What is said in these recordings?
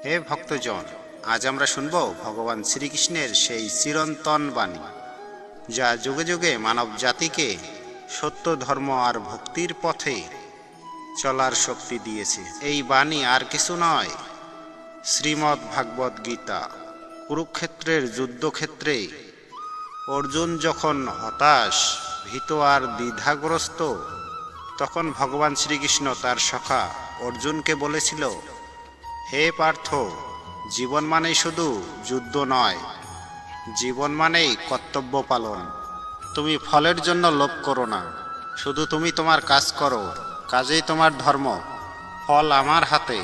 হে ভক্তজন, আজ আমরা শুনব ভগবান শ্রীকৃষ্ণের সেই চিরন্তন বাণী, যা যুগে যুগে মানব জাতিকে সত্য, ধর্ম আর ভক্তির পথে চলার শক্তি দিয়েছে। এই বাণী আর কিছু নয়, শ্রীমদ্ ভাগবত গীতা। কুরুক্ষেত্রের যুদ্ধক্ষেত্রে অর্জুন যখন হতাশ, ভীত আর দ্বিধাগ্রস্ত, তখন ভগবান শ্রীকৃষ্ণ তার সখা অর্জুনকে বলেছিল, হে পার্থ, জীবন মানেই শুধু যুদ্ধ নয়, জীবন মানেই কর্তব্য পালন। তুমি ফলের জন্য লোভ করো না, শুধু তুমি তোমার কাজ করো, কাজেই তোমার ধর্ম, ফল আমার হাতে।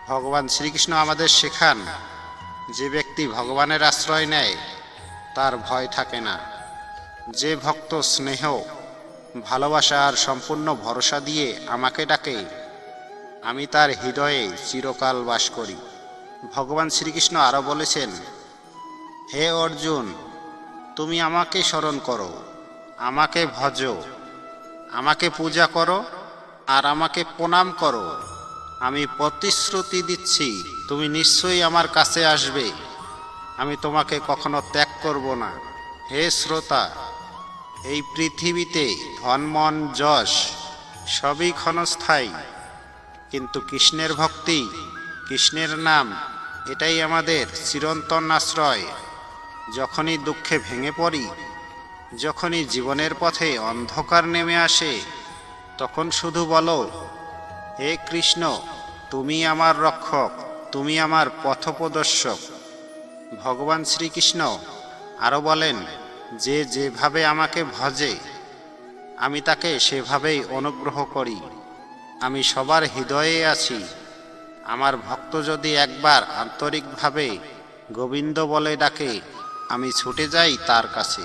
ভগবান শ্রীকৃষ্ণ আমাদের শেখান, যে ব্যক্তি ভগবানের আশ্রয় নেয় তার ভয় থাকে না। যে ভক্ত স্নেহ, ভালোবাসা আর সম্পূর্ণ ভরসা দিয়ে আমাকে ডাকে, আমি তার হৃদয়ে চিরকাল বাস করি। ভগবান শ্রীকৃষ্ণ আরও বলেছেন, হে অর্জুন, তুমি আমাকে স্মরণ করো, আমাকে ভজো, আমাকে পূজা করো আর আমাকে প্রণাম করো। আমি প্রতিশ্রুতি দিচ্ছি, তুমি নিশ্চয়ই আমার কাছে আসবে, আমি তোমাকে কখনো ত্যাগ করব না। হে শ্রোতা, এই পৃথিবীতে ধন, মন, যশ সবই ক্ষণস্থায়ী, কিন্তু কৃষ্ণের ভক্তি, কৃষ্ণের নাম, এটাই আমাদের চিরন্তন আশ্রয়। যখনই দুঃখে ভেঙে পড়ি, যখনই জীবনের পথে অন্ধকার নেমে আসে, তখন শুধু বলো, হে কৃষ্ণ, তুমি আমার রক্ষক, তুমি আমার পথপ্রদর্শক। ভগবান শ্রীকৃষ্ণ আরও বলেন, যে যেভাবে আমাকে ভজে, আমি তাকে সেভাবেই অনুগ্রহ করি। আমি সবার হৃদয়ে আছি। আমার ভক্ত যদি একবার আন্তরিকভাবে গোবিন্দ বলে ডাকে, আমি ছুটে যাই তার কাছে।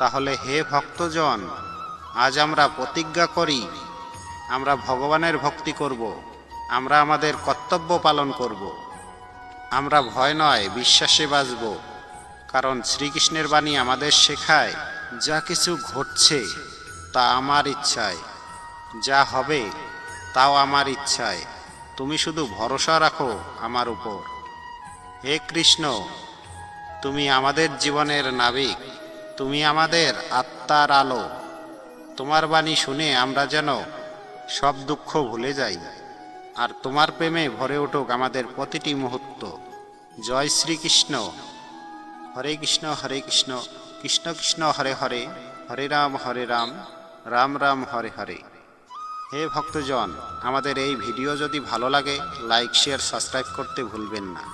তাহলে হে ভক্তজন, আজ আমরা প্রতিজ্ঞা করি, আমরা ভগবানের ভক্তি করব, আমরা আমাদের কর্তব্য পালন করব, আমরা ভয় নয় বিশ্বাসে বাঁচব। কারণ শ্রীকৃষ্ণের বাণী আমাদের শেখায়, যা কিছু ঘটছে তা আমার ইচ্ছায়, যা হবে তাও আমার ইচ্ছায়, তুমি শুধু ভরসা রাখো আমার উপর। হে কৃষ্ণ, তুমি আমাদের জীবনের নাবিক, তুমি আমাদের আত্মার আলো। তোমার বাণী শুনে আমরা যেন সব দুঃখ ভুলে যাই, আর তোমার প্রেমে ভরে উঠুক আমাদের প্রতিটি মুহূর্ত। জয় শ্রীকৃষ্ণ। হরে কৃষ্ণ হরে কৃষ্ণ, কৃষ্ণ কৃষ্ণ হরে হরে, হরে রাম রাম রাম হরে হরে। হে ভক্তজন, আমাদের এই ভিডিও যদি ভালো লাগে, লাইক, শেয়ার, সাবস্ক্রাইব করতে ভুলবেন না।